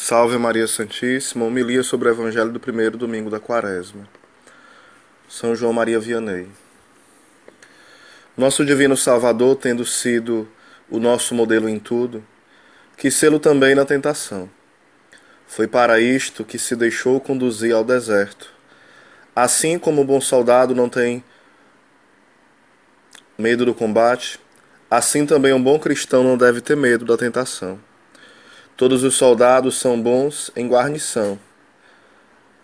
Salve Maria Santíssima, homilia sobre o Evangelho do primeiro domingo da Quaresma. São João Maria Vianney. Nosso Divino Salvador, tendo sido o nosso modelo em tudo, quis sê-lo também na tentação. Foi para isto que se deixou conduzir ao deserto. Assim como o bom soldado não tem medo do combate, assim também um bom cristão não deve ter medo da tentação. Todos os soldados são bons em guarnição,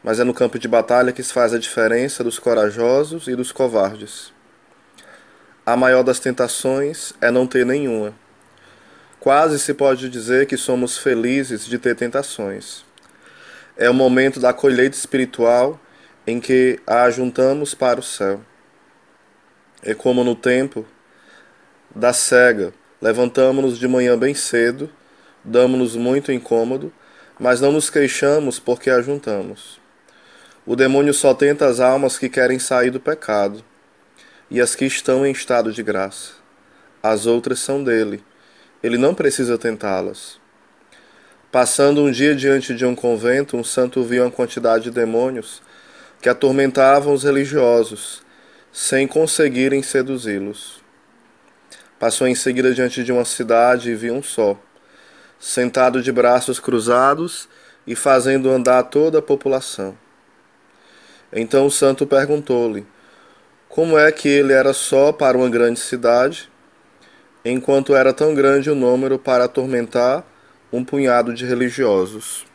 mas é no campo de batalha que se faz a diferença dos corajosos e dos covardes. A maior das tentações é não ter nenhuma. Quase se pode dizer que somos felizes de ter tentações. É o momento da colheita espiritual em que a ajuntamos para o céu. É como no tempo da cega, levantamo-nos de manhã bem cedo, damos-nos muito incômodo, mas não nos queixamos porque ajuntamos. O demônio só tenta as almas que querem sair do pecado e as que estão em estado de graça. As outras são dele. Ele não precisa tentá-las. Passando um dia diante de um convento, um santo viu uma quantidade de demônios que atormentavam os religiosos, sem conseguirem seduzi-los. Passou em seguida diante de uma cidade e viu um só, sentado de braços cruzados e fazendo andar toda a população. Então o santo perguntou-lhe como é que ele era só para uma grande cidade, enquanto era tão grande o número para atormentar um punhado de religiosos.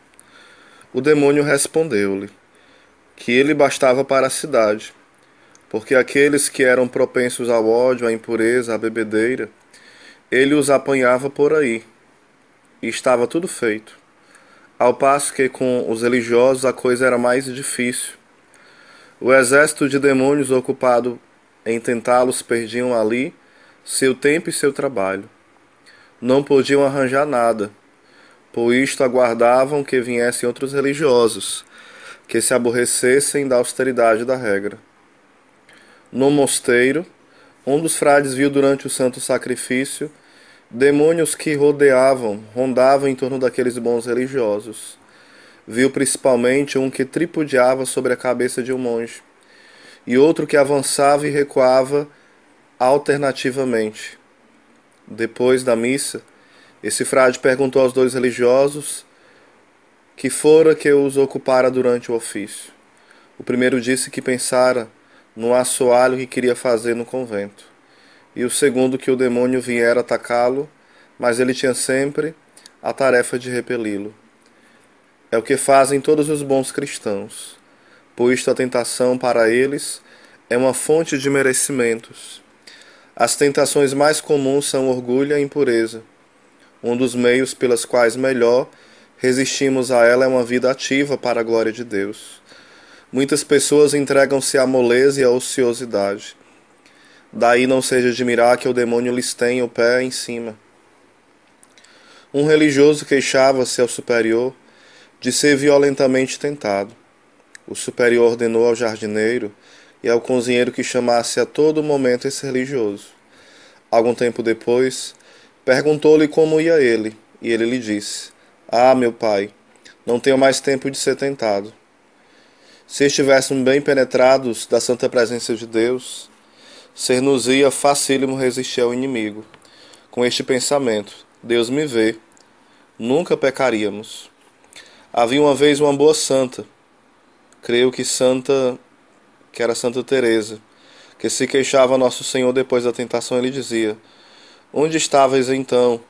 O demônio respondeu-lhe que ele bastava para a cidade, porque aqueles que eram propensos ao ódio, à impureza, à bebedeira, ele os apanhava por aí, e estava tudo feito. Ao passo que com os religiosos a coisa era mais difícil. O exército de demônios ocupado em tentá-los perdiam ali seu tempo e seu trabalho. Não podiam arranjar nada, por isto aguardavam que viessem outros religiosos, que se aborrecessem da austeridade da regra. No mosteiro, um dos frades viu durante o santo sacrifício demônios que rondavam em torno daqueles bons religiosos. Viu principalmente um que tripudiava sobre a cabeça de um monge, e outro que avançava e recuava alternativamente. Depois da missa, esse frade perguntou aos dois religiosos que fora que os ocupara durante o ofício. O primeiro disse que pensara no assoalho que queria fazer no convento, e o segundo que o demônio viera atacá-lo, mas ele tinha sempre a tarefa de repeli-lo. É o que fazem todos os bons cristãos, pois a tentação para eles é uma fonte de merecimentos. As tentações mais comuns são orgulho e impureza. Um dos meios pelos quais melhor resistimos a ela é uma vida ativa para a glória de Deus. Muitas pessoas entregam-se à moleza e à ociosidade. Daí não seja admirar que o demônio lhes tenha o pé em cima. Um religioso queixava-se ao superior de ser violentamente tentado. O superior ordenou ao jardineiro e ao cozinheiro que chamasse a todo momento esse religioso. Algum tempo depois, perguntou-lhe como ia ele, e ele lhe disse: "Ah, meu pai, não tenho mais tempo de ser tentado." Se estivéssemos bem penetrados da santa presença de Deus, ser-nos-ia facílimo resistir ao inimigo. Com este pensamento, Deus me vê, nunca pecaríamos. Havia uma vez uma boa santa, creio que era Santa Teresa, que se queixava a Nosso Senhor depois da tentação e lhe dizia: "Onde estavas então,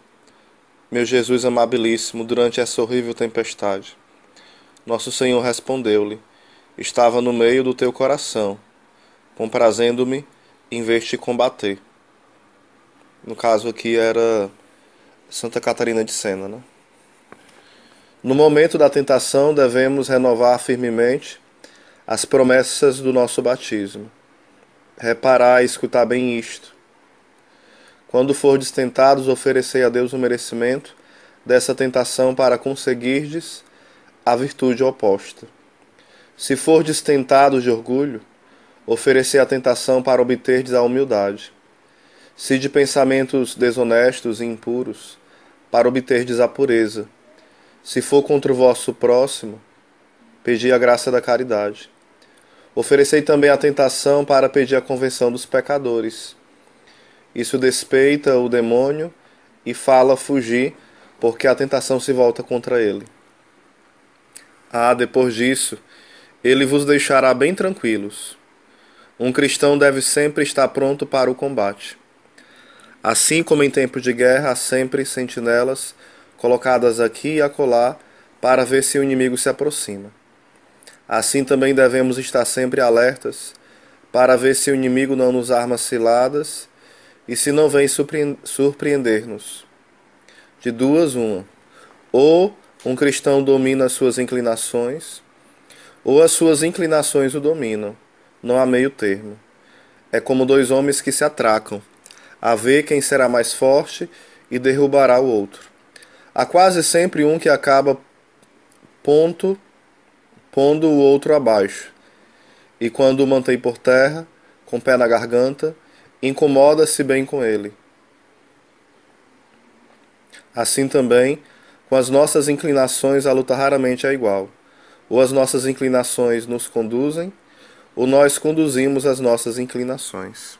meu Jesus amabilíssimo, durante essa horrível tempestade?" Nosso Senhor respondeu-lhe: "Estava no meio do teu coração, comprazendo-me em vez de te combater." No caso aqui era Santa Catarina de Sena, né? No momento da tentação, devemos renovar firmemente as promessas do nosso batismo. Reparar e escutar bem isto. Quando fordes tentados, oferecei a Deus o merecimento dessa tentação para conseguirdes a virtude oposta. Se fordes tentados de orgulho, oferecei a tentação para obterdes a humildade. Se de pensamentos desonestos e impuros, para obterdes a pureza. Se for contra o vosso próximo, pedi a graça da caridade. Oferecei também a tentação para pedir a conversão dos pecadores. Isso despeita o demônio e fala fugir, porque a tentação se volta contra ele. Depois disso, ele vos deixará bem tranquilos. Um cristão deve sempre estar pronto para o combate. Assim como em tempo de guerra, há sempre sentinelas colocadas aqui e acolá para ver se o inimigo se aproxima. Assim também devemos estar sempre alertas para ver se o inimigo não nos arma ciladas e se não vem surpreender-nos. De duas, uma. Ou um cristão domina as suas inclinações, ou as suas inclinações o dominam. Não há meio termo. É como dois homens que se atracam, a ver quem será mais forte e derrubará o outro. Há quase sempre um que acaba pondo o outro abaixo, e quando o mantém por terra, com o pé na garganta, incomoda-se bem com ele. Assim também, com as nossas inclinações, a luta raramente é igual. Ou as nossas inclinações nos conduzem, ou nós conduzimos as nossas inclinações.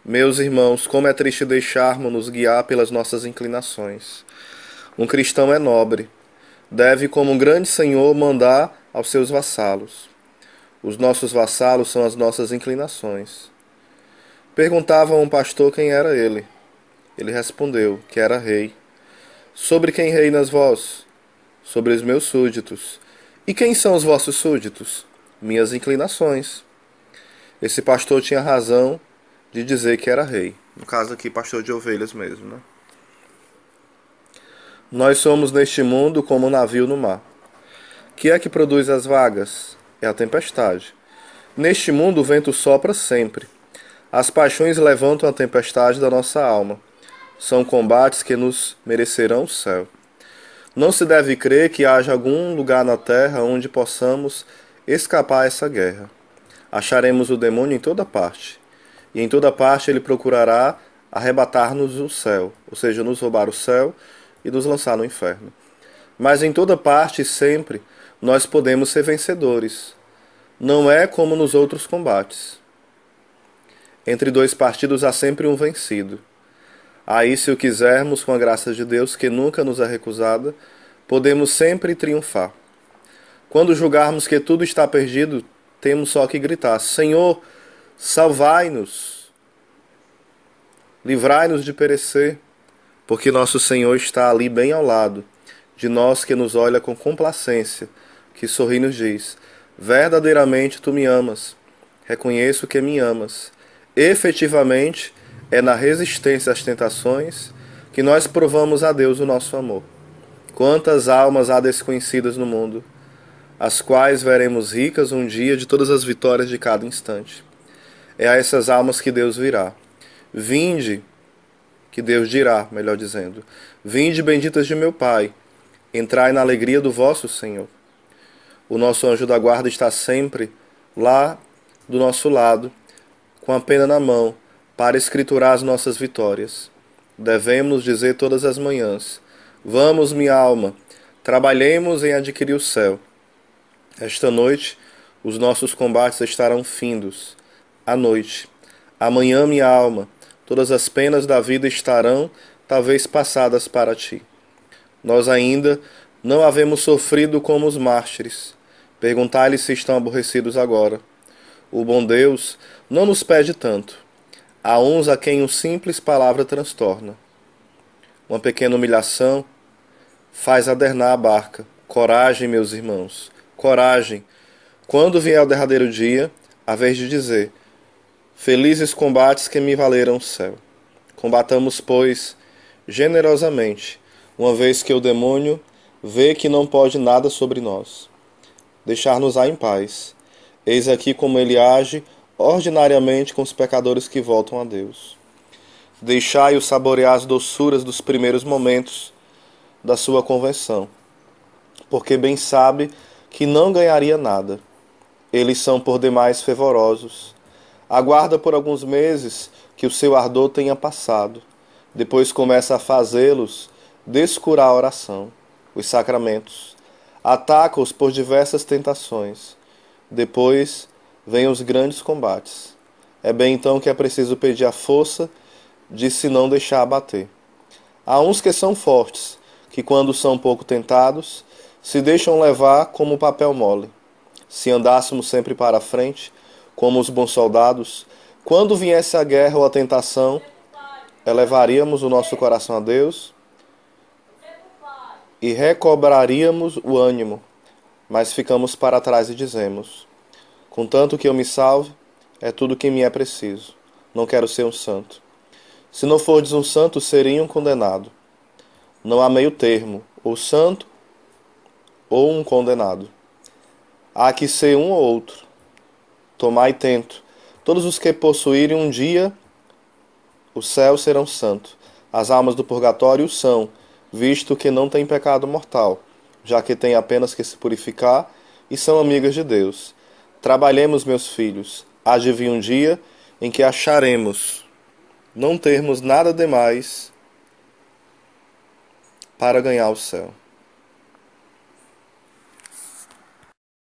Meus irmãos, como é triste deixarmos-nos guiar pelas nossas inclinações. Um cristão é nobre. Deve, como um grande senhor, mandar aos seus vassalos. Os nossos vassalos são as nossas inclinações. Perguntava a um pastor quem era ele. Ele respondeu que era rei. Sobre quem reinas vós? Sobre os meus súditos. E quem são os vossos súditos? Minhas inclinações. Esse pastor tinha razão de dizer que era rei. No caso aqui, pastor de ovelhas mesmo, né? Nós somos neste mundo como um navio no mar. Que é que produz as vagas? É a tempestade. Neste mundo o vento sopra sempre. As paixões levantam a tempestade da nossa alma. São combates que nos merecerão o céu. Não se deve crer que haja algum lugar na terra onde possamos escapar a essa guerra. Acharemos o demônio em toda parte. E em toda parte ele procurará arrebatar-nos o céu, ou seja, nos roubar o céu e nos lançar no inferno. Mas em toda parte e sempre nós podemos ser vencedores. Não é como nos outros combates. Entre dois partidos há sempre um vencido. Aí, se o quisermos, com a graça de Deus, que nunca nos é recusada, podemos sempre triunfar. Quando julgarmos que tudo está perdido, temos só que gritar: Senhor, salvai-nos, livrai-nos de perecer, porque nosso Senhor está ali bem ao lado de nós, que nos olha com complacência, que sorri e nos diz: verdadeiramente tu me amas, reconheço que me amas. Efetivamente, é na resistência às tentações que nós provamos a Deus o nosso amor. Quantas almas há desconhecidas no mundo, as quais veremos ricas um dia de todas as vitórias de cada instante. É a essas almas que Deus virá. Vinde, que Deus dirá, melhor dizendo, vinde, benditas de meu Pai, entrai na alegria do vosso Senhor. O nosso anjo da guarda está sempre lá do nosso lado, com a pena na mão, para escriturar as nossas vitórias. Devemos dizer todas as manhãs: vamos, minha alma, trabalhemos em adquirir o céu. Esta noite, os nossos combates estarão findos. À noite. Amanhã, minha alma, todas as penas da vida estarão, talvez, passadas para ti. Nós ainda não havemos sofrido como os mártires. Perguntai-lhes se estão aborrecidos agora. O bom Deus não nos pede tanto. Há uns a quem uma simples palavra transtorna. Uma pequena humilhação faz adernar a barca. Coragem, meus irmãos, coragem. Quando vier o derradeiro dia, a vez de dizer: felizes combates que me valeram o céu. Combatamos, pois, generosamente, uma vez que o demônio vê que não pode nada sobre nós. Deixar-nos-á em paz. Eis aqui como ele age ordinariamente com os pecadores que voltam a Deus. Deixai-o saborear as doçuras dos primeiros momentos da sua conversão, porque bem sabe que não ganharia nada. Eles são por demais fervorosos. Aguarda por alguns meses que o seu ardor tenha passado. Depois começa a fazê-los descurar a oração. os sacramentos, ataca-os por diversas tentações. Depois vêm os grandes combates. É bem então que é preciso pedir a força de se não deixar abater. Há uns que são fortes, que quando são pouco tentados, se deixam levar como papel mole. Se andássemos sempre para a frente, como os bons soldados, quando viesse a guerra ou a tentação, elevaríamos o nosso coração a Deus e recobraríamos o ânimo, mas ficamos para trás e dizemos: contanto que eu me salve, é tudo que me é preciso. Não quero ser um santo. Se não fordes um santo, seria um condenado. Não há meio termo, ou santo ou um condenado. Há que ser um ou outro. Tomai tento. Todos os que possuírem um dia o céu serão santos. As almas do purgatório são, visto que não têm pecado mortal, já que têm apenas que se purificar e são amigas de Deus. Trabalhemos, meus filhos. Há de vir um dia em que acharemos não termos nada demais para ganhar o céu.